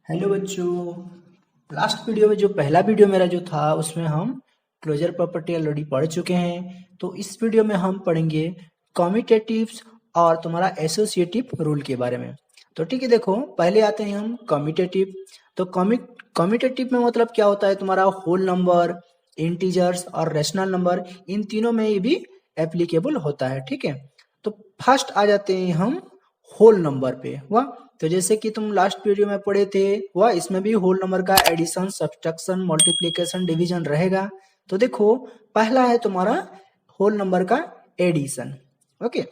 Hello बच्चों। Last video में जो पहला वीडियो मेरा जो था उसमें हम क्लोजर प्रॉपर्टी ऑलरेडी पढ़ चुके हैं। तो इस वीडियो में हम पढ़ेंगे कम्यूटेटिव्स और तुम्हारा एसोसिएटिव रूल के बारे में। तो ठीक है, देखो पहले आते हैं हम कम्यूटेटिव। तो कम्यूटेटिव में मतलब क्या होता है, तुम्हारा होल नंबर, इंटीजर्स और रेशनल नंबर, इन तीनों में ये भी एप्लीकेबल होता है। ठीक है, तो फर्स्ट आ जाते हैं हम होल नंबर पे। वाह, तो जैसे कि तुम लास्ट वीडियो में पढ़े थे वह इसमें भी होल नंबर का एडिशन, सब्ट्रैक्शन, मल्टीप्लिकेशन, डिवीजन रहेगा। तो देखो पहला है तुम्हारा होल नंबर का एडिशन। ओके,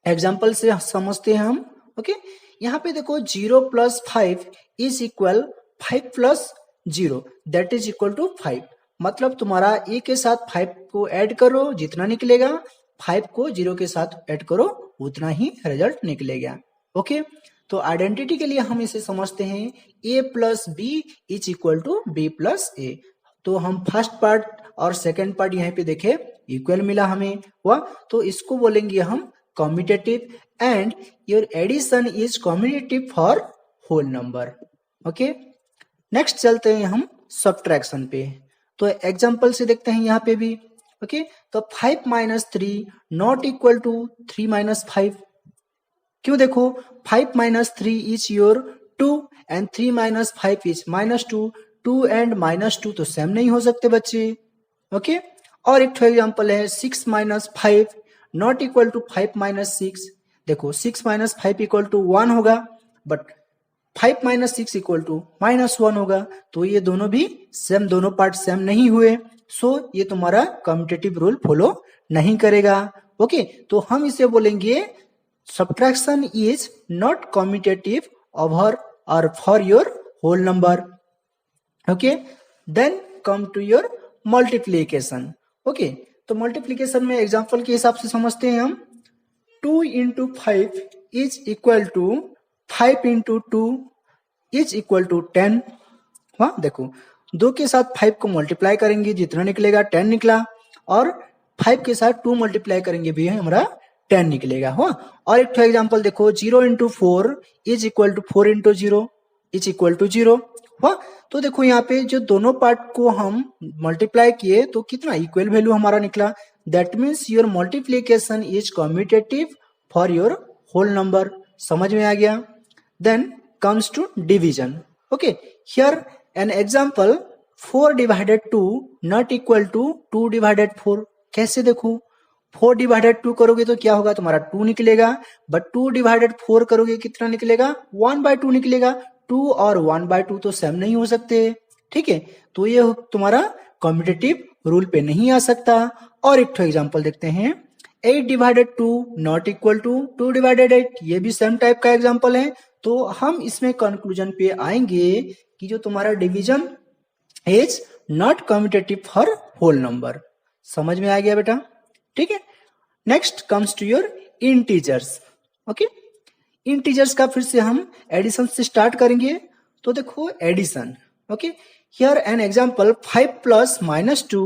एग्जांपल से समझते हैं हम। ओके, यहाँ पे देखो 0+5 is equal 5+0 that is equal to 5। मतलब तुम्हारा ए के साथ 5 को ऐड करो जितना निकलेगा, 5 को 0 के साथ ऐड करो उतना ही रिजल्ट निकलेगा। ओके, तो आइडेंटिटी के लिए हम इसे समझते हैं a+b is equal to b+a। तो हम फर्स्ट पार्ट और सेकंड पार्ट यहाँ पे देखे इक्वल मिला हमें, वह तो इसको बोलेंगे हम commutative and your addition is commutative for whole number. Okay, next चलते हैं हम सब्ट्रैक्शन पे। तो एग्जांपल से देखते हैं यहाँ पे भी। ओके, तो 5 - 3 नॉट इक्वल टू 3 - 5। क्यों, देखो 5 - 3 is your 2 and 3 - 5 is -2। 2 and -2 तो सेम नहीं हो सकते बच्चे। ओके, और एक एग्जांपल है 6 - 5 नॉट इक्वल टू 5 - 6। देखो 6 - 5 इक्वल टू 1 होगा, बट 5 - 6 इक्वल टू -1 होगा। तो ये दोनों भी सेम, दोनों पार्ट सेम नहीं हुए। सो ये तुम्हारा कम्यूटेटिव रूल फॉलो नहीं करेगा। ओके, तो हम इसे बोलेंगे subtraction is not commutative over or for your whole number. Okay, then come to your multiplication. Okay, तो multiplication में एग्जांपल के हिसाब से समझते हैं हम। 2 × 5 is equal to 5 × 2 is equal to 10। हाँ देखो, 2 के साथ 5 को मल्टीप्लाई करेंगे जितना निकलेगा 10 निकला, और 5 के साथ 2 मल्टीप्लाई करेंगे भी हमारा 10 निकलेगा। हाँ, और एक एग्जांपल देखो 0 × 4 is equal to 4 × 0 is equal to 0। हाँ, तो देखो यहाँ पे जो दोनों पार्ट को हम मल्टीप्लाई किए तो कितना इक्वल वैल्यू हमारा निकला। That means your multiplication is commutative for your whole number. समझ में आ गया। Then comes to division. Okay, here an example 4 / 2 not equal to 2 / 4। कैसे, देखो 4 / 2 करोगे तो क्या होगा, तुम्हारा 2 निकलेगा, बट 2 / 4 करोगे कितना निकलेगा, 1/2 निकलेगा। 2 और 1/2 तो सेम नहीं हो सकते। ठीक है, तो ये तुम्हारा कम्यूटेटिव रूल पे नहीं आ सकता। और एक एग्जांपल देखते हैं 8 / 2 नॉट इक्वल टू 2 / 8। ये भी सेम टाइप का एग्जांपल है। तो हम इसमें कंक्लूजन पे आएंगे कि जो तुम्हारा division is not commutative for whole number. समझ में आ गया बेटा। ठीक है, next comes to your integers. Okay, integers का फिर से हम एडिशन से स्टार्ट करेंगे। तो देखो addition. Okay, here an example 5 + -2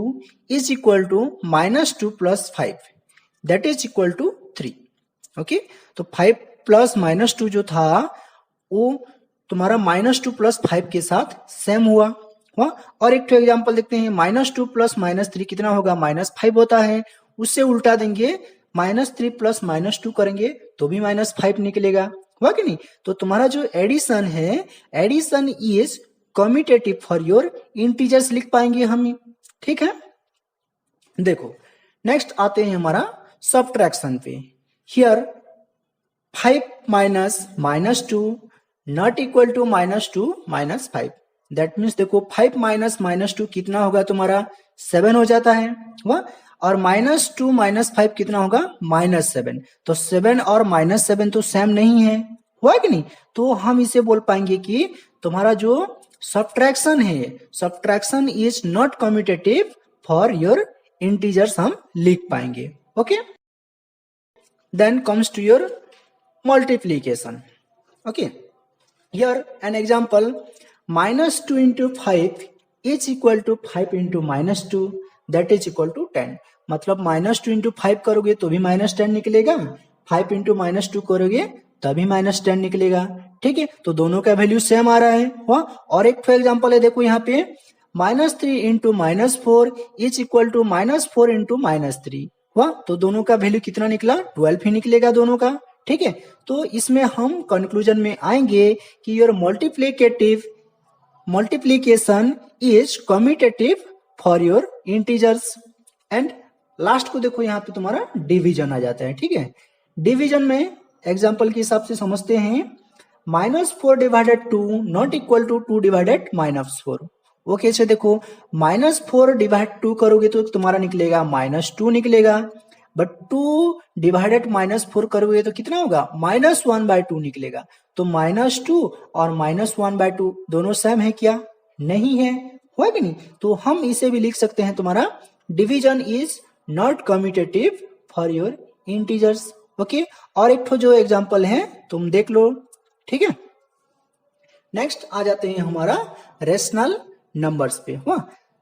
is equal to -2 + 5 that is equal to 3। Okay, तो 5 + -2 जो था वो तुम्हारा -2 + 5 के साथ सेम हुआ। और एक एग्जांपल देखते हैं -2 + -3 कितना होगा, -5 होता है। उससे उल्टा देंगे -3 + -2 करेंगे तो भी -5 निकलेगा, हुआ कि नहीं। तो तुम्हारा जो एडिशन है, addition is commutative for your integers लिख पाएंगे हम। ठीक है, देखो नेक्स्ट आते हैं हमारा सब्ट्रैक्शन पे। Here 5 - -2 not equal to -2 - 5। That means देखो 5 - -2 कितना होगा, तुम्हारा 7 हो जाता है। वह और -2 - 5 कितना होगा, -7। तो 7 और -7 तो सेम नहीं है, हुआ कि नहीं। तो हम इसे बोल पाएंगे कि तुम्हारा जो सब्ट्रैक्शन है, subtraction is not commutative for your integers हम लिख पाएंगे। Okay, then comes to your multiplication. Okay, here an example -2 × 5 is equal to 5 × -2 that is equal to 10। मतलब -2 × 5 करोगे तो भी -10 निकलेगा, 5 × -2 करोगे तभी -10 निकलेगा। ठीक है, तो दोनों का वैल्यू सेम आ रहा है। और एक एग्जांपल है, देखो यहाँ पे -3 into -4 is equal to -4 into -3 हुआ, तो दोनों का वैल्यू कितना निकला, 12 ही निकलेगा दोनों का। ठीक है, तो इसमें हम कंक्लूजन में आएंगे कि your multiplication is commutative for your integers. And last को देखो यहाँ पे तुम्हारा डिवीजन आ जाता है। ठीक है, डिवीजन में एग्जांपल के हिसाब से समझते हैं, -4 divided 2 not equal to 2 divided -4। वो कैसे, देखो -4 डिवाइड 2 करोगे तो तुम्हारा निकलेगा -2 निकलेगा, बट 2 डिवाइडेड -4 करोगे तो कितना होगा, -1/2 निकलेगा। तो -2 और -1/2 दोनों सेम है क्या, नहीं है, हुआ कि नहीं। तो हम इसे भी लिख सकते हैं, तुम्हारा division is not commutative for your integers. Okay, और एक जो एग्जांपल है तुम देख लो। ठीक है, नेक्स्ट आ जाते हैं हमारा रेशनल नंबर्स पे। हुआ,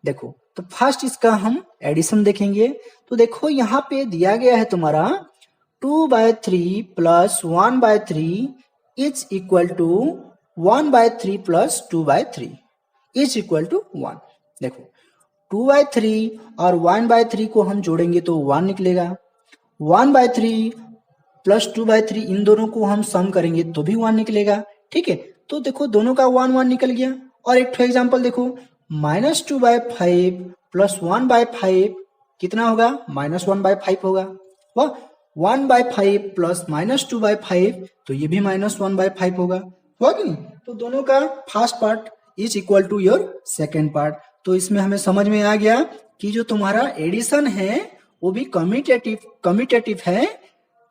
देखो तो फर्स्ट इसका हम एडिशन देखेंगे। तो देखो यहाँ पे दिया गया है तुम्हारा 2/3 plus 1/3 is equal to 1/3 plus 2/3 is equal to 1। देखो 2/3 और 1/3 को हम जोड़ेंगे तो 1 निकलेगा, 1/3 प्लस 2/3 इन दोनों को हम सम करेंगे तो भी 1 निकलेगा। ठीक है, तो देखो दोनों का 1 1 निकल गया। और एक एग्जांपल देखो, -2/5 प्लस 1/5 कितना होगा, -1/5 होगा। वह 1/5 प्लस -2/5 तो ये भी -1/5 होगा, हुआ कि नहीं। तो दोनों का first part is equal to your second part. तो इसमें हमें समझ में आ गया कि जो तुम्हारा एडिशन है वो भी कम्यूटेटिव है,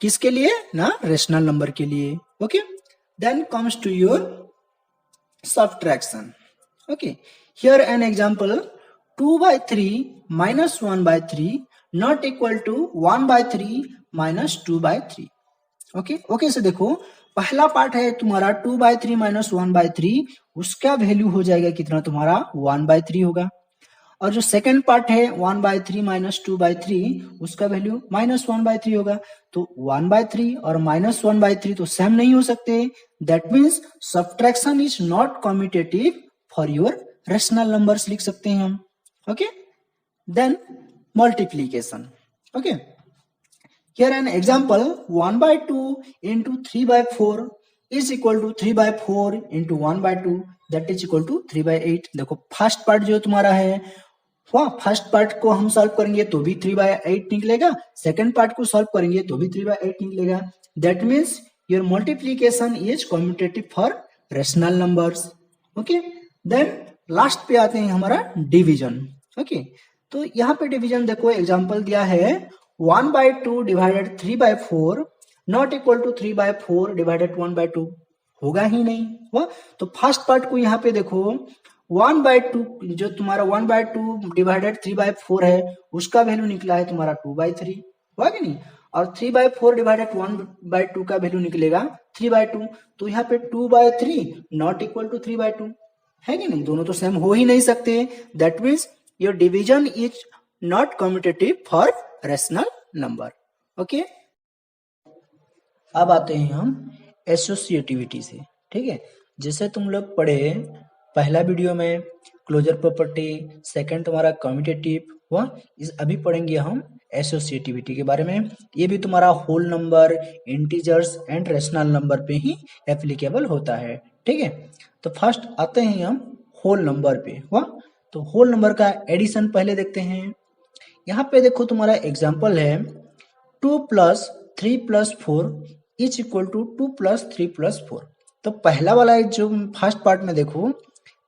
किसके लिए ना, रेशनल नंबर के लिए। Okay, then comes to your subtraction. Okay, here an example, 2/3 minus 1/3 not equal to 1/3 minus 2/3। Okay से देखो, पहला पार्ट है तुम्हारा 2/3 minus 1/3, उसका वैल्यू हो जाएगा कितना, तुम्हारा 1/3 होगा। और जो सेकंड पार्ट है 1/3 minus 2/3, उसका वैल्यू -1/3 होगा। तो 1/3 और -1/3 तो सेम नहीं हो सकते, that means subtraction is not commutative for your rational numbers लिख सकते हैं हम। Okay, then multiplication. Okay, here an example, 1/2 into 3/4 is equal to 3/4 into 1/2 that is equal to 3/8। देखो फर्स्ट पार्ट जो तुम्हारा है, फर्स्ट पार्ट को हम सॉल्व करेंगे तो भी 3/8 निकलेगा, सेकंड पार्ट को सॉल्व करेंगे तो भी 3/8 निकलेगा। That means your multiplication is commutative for rational numbers. Okay, then last पे आते हैं हमारा डिवीजन। ओके, तो यहाँ पे डिवीजन देखो, एग्जांपल दिया है 1/2 divided 3/4 not equal to 3/4 divided 1/2, होगा ही नहीं। हुआ, तो फर्स्ट पार्ट को यहाँ पे देखो, 1/2 जो तुम्हारा 1/2 डिवाइडेड 3/4 है, उसका वैल्यू निकला है तुम्हारा 2/3, हुआ कि नहीं। और 3/4 डिवाइडेड 1/2 का वैल्यू निकलेगा 3/2। तो यहाँ पे 2/3 नॉट इक्वल टू 3/2 है कि नहीं, दोनों तो सेम हो ही नहीं सकते। That means your division is not commutative for rational number. Okay, अब आते हैं हम एसोसिएटिविटी से। ठीक है, जैसे तुम लोग पढ़े पहला वीडियो में क्लोजर प्रॉपर्टी, सेकंड तुम्हारा कम्यूटेटिव हुआ, इस अभी पढ़ेंगे हम एसोसिएटिविटी के बारे में। ये भी तुम्हारा whole number, integers and rational number पे ही एप्लीकेबल होता है। ठीक है, तो फर्स्ट आते हैं हम होल नंबर पे। हुआ, तो होल नंबर का एडिशन पहले देखते हैं। यहाँ पे देखो तुम्हारा एग्जाम्पल है 2 + 3 + 4 इज इक्वल टू 2 + 3 + 4। तो पहला वाला जो फर्स्ट पार्ट में देखो,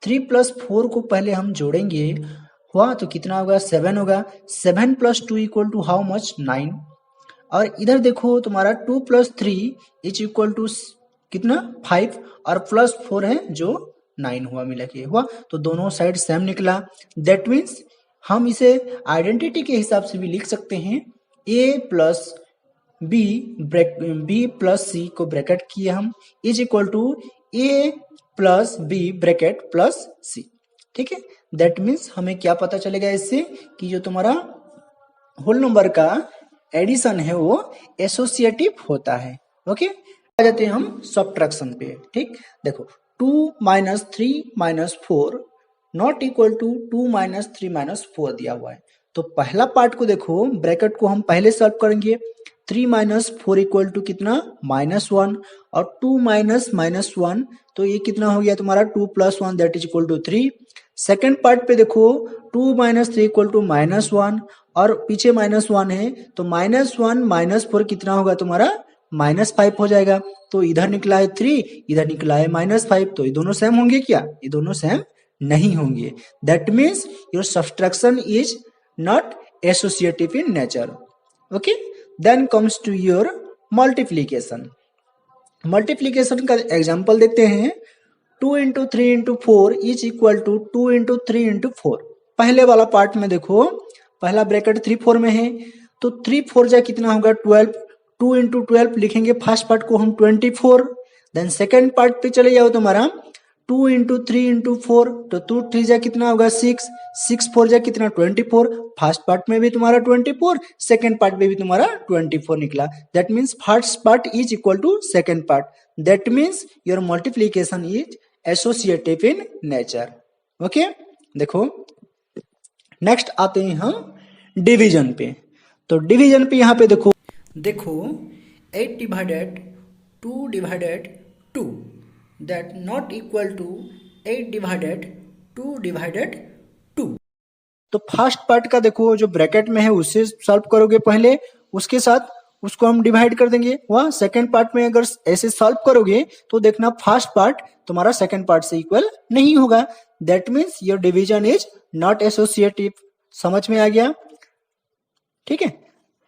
3 + 4 को पहले हम जोड़ेंगे, हुआ तो कितना होगा, 7 होगा। 7 + 2 इक्वल टू हाउ मच, 9। और इधर देखो तुम्हारा 2 + 3 इज इक्वल टू कितना, 5, और +4 है जो 9 हुआ, मिला के हुआ, तो दोनों साइड सेम निकला। दैट मीन्स हम इसे आइडेंटिटी के हिसाब से भी लिख सकते हैं, a + b + c को ब्रैकेट किए हम, is equal to a + b bracket plus c। ठीक है, दैट मीन्स हमें क्या पता चलेगा इससे, कि जो तुम्हारा होल नंबर का एडिशन है वो एसोसिएटिव होता है। ओके, आ जाते हैं हम सब्ट्रैक्शन पे। ठीक, देखो 2 minus 3 minus 4 not equal to 2 minus 3 minus 4 दिया हुआ है। तो पहला पार्ट को देखो, ब्रैकेट को हम पहले सॉल्व करेंगे। 3 माइनस 4 इक्वल टू कितना, -1, और 2 माइनस -1 तो ये कितना हो गया तुम्हारा 2 plus 1 that is equal to 3। Second part पे देखो 2 माइनस 3 इक्वल टू -1 और पीछे -1 है तो -1 -4 कितना होगा तुम्हारा -5 हो जाएगा। तो इधर निकला है 3, इधर निकला है -5, तो ये दोनों सेम होंगे क्या, ये दोनों सेम नहीं होंगे। That means your subtraction is not associative in nature. Okay, then comes to your multiplication. Multiplication का एग्जांपल देखते हैं। 2 into 3 into 4 is equal to 2 into 3 into 4। पहले वाला पार्ट में देखो, पहला ब्रैकेट 3 4 में है तो 3 4 जा कितना होगा 12। 2 इंटू 12 लिखेंगे फर्स्ट पार्ट को हम 24। देन सेकेंड पार्ट पे चले जाओ तुम्हारा 2 इंटू 3 इंटू 4 तो 2 3 जा कितना होगा 6, 6 4 जा कितना 24। फर्स्ट पार्ट में भी तुम्हारा 24, सेकेंड पार्ट में भी तुम्हारा 24 निकला। That means first part is equal to second part. That means your multiplication is associative in nature. Okay, देखो नेक्स्ट आते हैं हम डिवीजन पे। तो डिवीजन पे यहाँ पे देखो 8 divided 2 divided 2 that not equal to 8 divided 2 divided 2। तो फर्स्ट पार्ट का देखो जो ब्रैकेट में है उससे सॉल्व करोगे पहले, उसके साथ उसको हम डिवाइड कर देंगे। वह सेकेंड पार्ट में अगर ऐसे सॉल्व करोगे तो देखना फर्स्ट पार्ट तुम्हारा सेकेंड पार्ट से इक्वल नहीं होगा। That means your division is not associative. समझ में आ गया? ठीक है,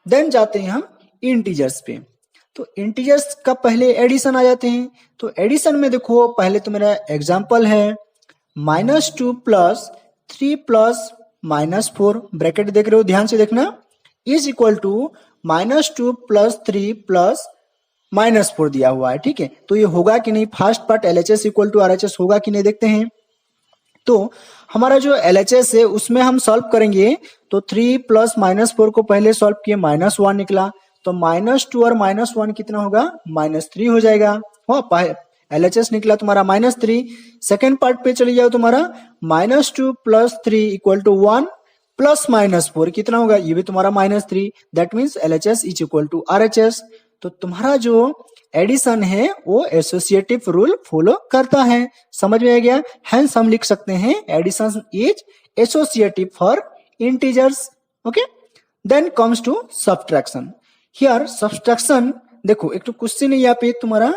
देन जाते हैं हम इंटीजर्स पे। तो इंटीजर्स का पहले एडिशन आ जाते हैं। तो एडिशन में देखो पहले तो मेरा एग्जांपल है -2 प्लस 3 प्लस -4, ब्रैकेट देख रहे हो ध्यान से देखना, is equal to -2 plus 3 plus -4 दिया हुआ है। ठीक है, तो ये होगा कि नहीं, first part LHS equal to RHS होगा कि नहीं देखते हैं। तो हमारा जो LHS है उसमें हम सॉल्व करेंगे तो 3 प्लस -4 को पहले सॉल्व किए -1 निकला, तो -2 और -1 कितना होगा -3 हो जाएगा। LHS निकला तुम्हारा -3। सेकेंड पार्ट पे चले जाओ तुम्हारा -2 प्लस 3 इक्वल टू 1 प्लस -4 कितना होगा, ये भी तुम्हारा -3। That means LHS is equal to RHS। तो तुम्हारा जो एडिशन है वो एसोसिएटिव रूल फॉलो करता है। समझ में आ गया? हेंस हम लिख सकते हैं addition is associative for integers. Okay, then comes to subtraction. Here subtraction देखो एक तो क्वेश्चन है यहाँ पे तुम्हारा,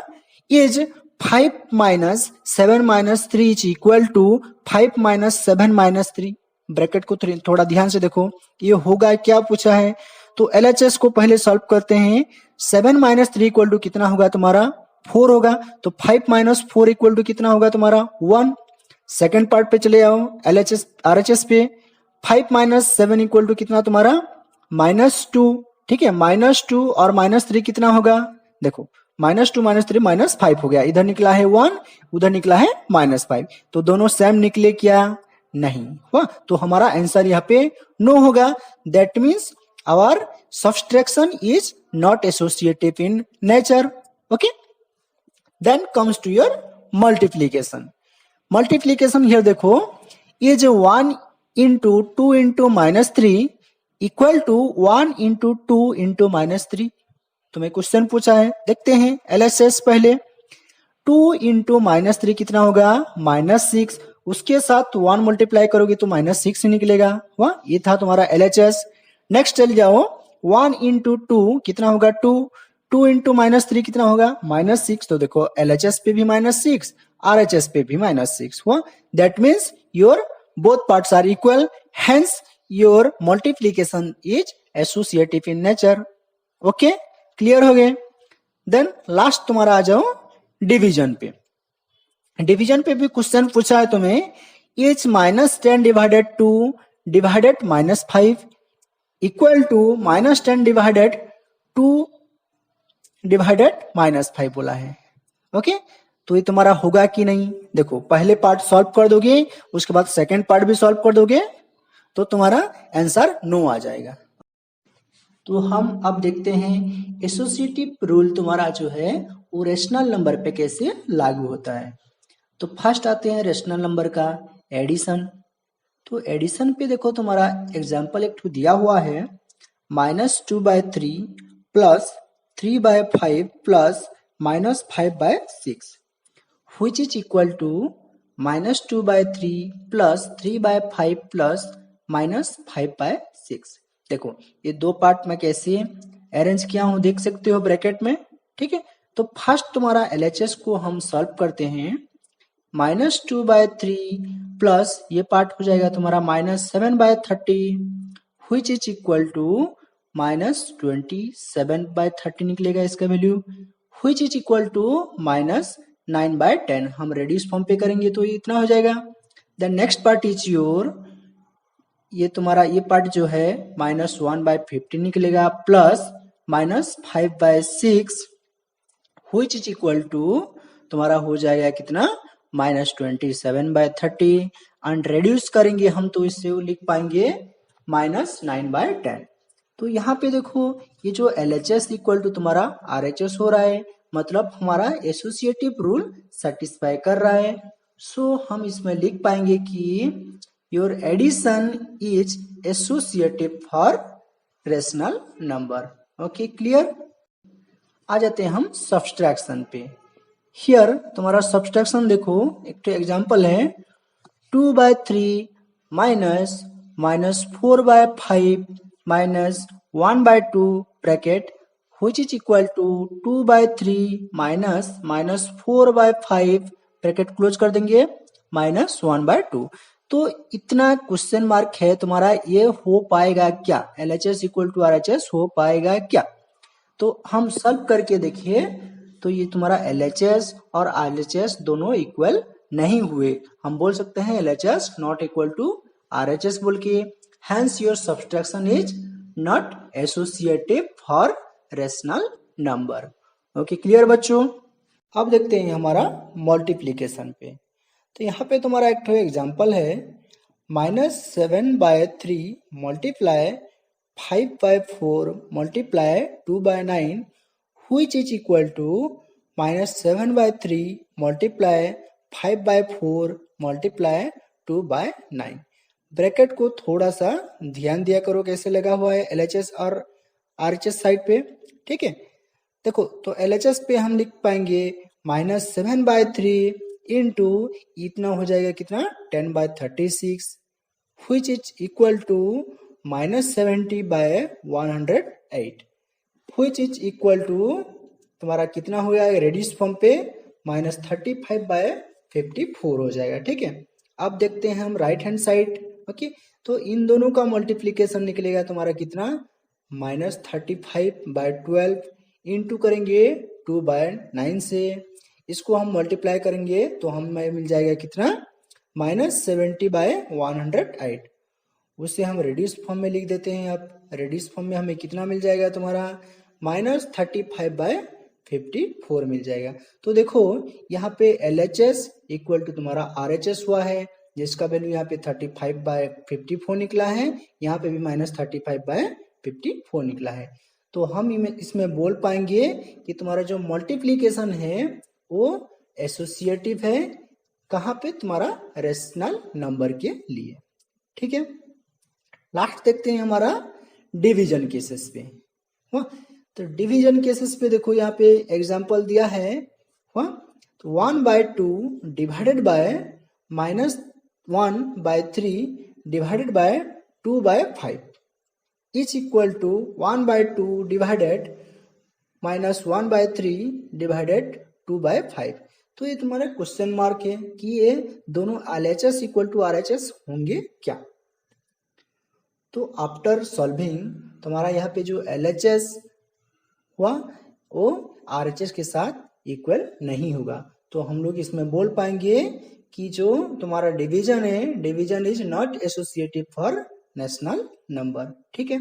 is 5 minus 7 minus 3 is equal to 5 minus 7 minus 3। Bracket को थोड़ा ध्यान से देखो, ये होगा क्या पूछा है। तो LHS को पहले सॉल्व करते हैं। 7 माइनस 3 इक्वल टू कितना होगा तुम्हारा 4 होगा, तो 5 माइनस 4 इक्वल टू कितना होगा तुम्हारा 1। सेकेंड पार्ट पे चले आओ LHS RHS पे, 5 माइनस 7 इक्वल टू कितना तुम्हारा -2। ठीक है, -2 और -3 कितना होगा, देखो -2 -3 -5 हो गया। इधर निकला है 1, उधर निकला है -5, तो दोनों सेम निकले क्या, नहीं हुआ। तो हमारा आंसर यहाँ पे नो होगा। That means our subtraction is not associative in nature. Okay, then comes to your multiplication. Multiplication here देखो, is 1 into 2 into -3 equal to 1 into 2 into -3। तुम्हें क्वेश्चन पूछा है, देखते हैं LHS पहले। 2 into -3 कितना होगा -6, उसके साथ 1 मल्टीप्लाई करोगे तो -6 निकलेगा। वह ये था तुम्हारा LHS। नेक्स्ट चल जाओ 1 इंटू 2 कितना होगा 2, 2 इंटू -3 कितना होगा -6। तो देखो LHS पे भी -6, RHS पे भी -6 हुआ। That means your both parts are equal, hence your multiplication is associative in nature. Okay, clear हो गए? देन लास्ट तुम्हारा आ जाओ डिवीजन पे। डिवीजन पे भी क्वेश्चन पूछा है तुम्हें, is -10 divided 2 divided -5 equal to -10 divided 2 divided -5 बोला है। ओके, तो ये तुम्हारा होगा कि नहीं, देखो पहले पार्ट सॉल्व कर दोगे, उसके बाद सेकेंड पार्ट भी सॉल्व कर दोगे तो तुम्हारा आंसर नो आ जाएगा। तो हम अब देखते हैं एसोसिएटिव रूल तुम्हारा जो है वो रेशनल नंबर पे कैसे लागू होता है। तो फर्स्ट आते हैं रेशनल नंबर का एडिशन। तो एडिशन पे देखो तुम्हारा एग्जाम्पल एक दिया हुआ है, -2/3 plus 3/5 plus -5/6 which is equal to -2/3 plus 3/5 plus -5/6। देखो ये दो पार्ट में कैसे अरेंज किया हूं देख सकते हो ब्रैकेट में, ठीक है। तो फर्स्ट तुम्हारा LHS को हम सॉल्व करते हैं। -2/3 प्लस ये पार्ट हो जाएगा तुम्हारा -7/30 which is equal to -27/30 निकलेगा इसका value, which is equal to -9/10। हम रेडियस फॉर्म पे करेंगे तो ये इतना हो जाएगा। The next part is your, ये तुम्हारा ये पार्ट जो है -1/50 निकलेगा plus -5/6 which is equal to तुम्हारा हो जाएगा कितना -27/30 एंड रेड्यूस करेंगे हम तो इससे लिख पाएंगे -9/10। तो यहाँ पे देखो ये जो LHS इक्वल टू तुम्हारा RHS हो रहा है, मतलब हमारा एसोसिएटिव रूल सेटिस्फाई कर रहा है। सो हम इसमें लिख पाएंगे कि your addition is associative for rational number. Okay clear. आ जाते हैं हम सब्सट्रैक्शन पे। हियर तुम्हारा सब्सट्रैक्शन देखो, एक तो एग्जांपल है 2/3 minus -4/5 minus 1/2 bracket which is equal to 2/3 minus -4/5 bracket close कर देंगे -1/2। तो इतना क्वेश्चन मार्क है तुम्हारा, ये हो पाएगा क्या, LHS इक्वल टू RHS हो पाएगा क्या। तो हम सॉल्व करके देखिए तो ये तुम्हारा LHS और RHS दोनों इक्वल नहीं हुए। हम बोल सकते हैं LHS not equal to RHS बोल के, hence your subtraction is not associative for rational number. Okay clear बच्चों। अब देखते हैं हमारा मल्टीप्लीकेशन पे। तो यहाँ पे तुम्हारा एक तो एग्जाम्पल है -7/3 multiply 5/4 multiply 2/9 which is equal to -7/3 multiply 5/4 multiply 2/9। Bracket को थोड़ा सा ध्यान दिया करो कैसे लगा हुआ है LHS और RHS साइड पे, ठीक है। देखो तो LHS पे हम लिख पाएंगे -7/3 इंटू इतना हो जाएगा कितना 10/36 which is equal to -70/108 which is equal to तुम्हारा कितना हो जाएगा रेडियस फॉर्म पे -35/54 हो जाएगा, ठीक है। अब देखते हैं हम राइट हैंड साइड। ओके तो इन दोनों का मल्टीप्लीकेशन निकलेगा तुम्हारा कितना -35/12 इंटू करेंगे 2/9 से, इसको हम मल्टीप्लाई करेंगे तो हमें मिल जाएगा कितना -70/108। उसे हम रेडियस फॉर्म में लिख देते हैं। अब रेडियस फॉर्म में हमें कितना मिल जाएगा तुम्हारा -35/54 मिल जाएगा। तो देखो यहाँ पे LHS इक्वल टू तुम्हारा RHS हुआ है, जिसका वैल्यू यहाँ पे 35/54 निकला है, यहाँ पे भी -35/54 निकला है। तो हम इसमें बोल पाएंगे कि तुम्हारा जो मल्टीप्लीकेशन है वो एसोसिएटिव है, कहाँ पे तुम्हारा रेशनल नंबर के लिए, ठीक है। लास्ट देखते हैं हमारा डिवीजन केसेस पे। तो डिवीजन केसेस पे देखो यहाँ पे एग्जांपल दिया है तो 1/2 divided by -1/3 divided by 2/5 is equal to 1/2 divided -1/3 divided 2/5। तो ये तुम्हारा क्वेश्चन मार्क है कि ये दोनों LHS इक्वल टू RHS होंगे क्या। तो आफ्टर सॉल्विंग तुम्हारा यहाँ पे जो LHS हुआ वो RHS के साथ इक्वल नहीं होगा। तो हम लोग इसमें बोल पाएंगे कि जो तुम्हारा डिवीजन है, division is not associative for national number, ठीक है।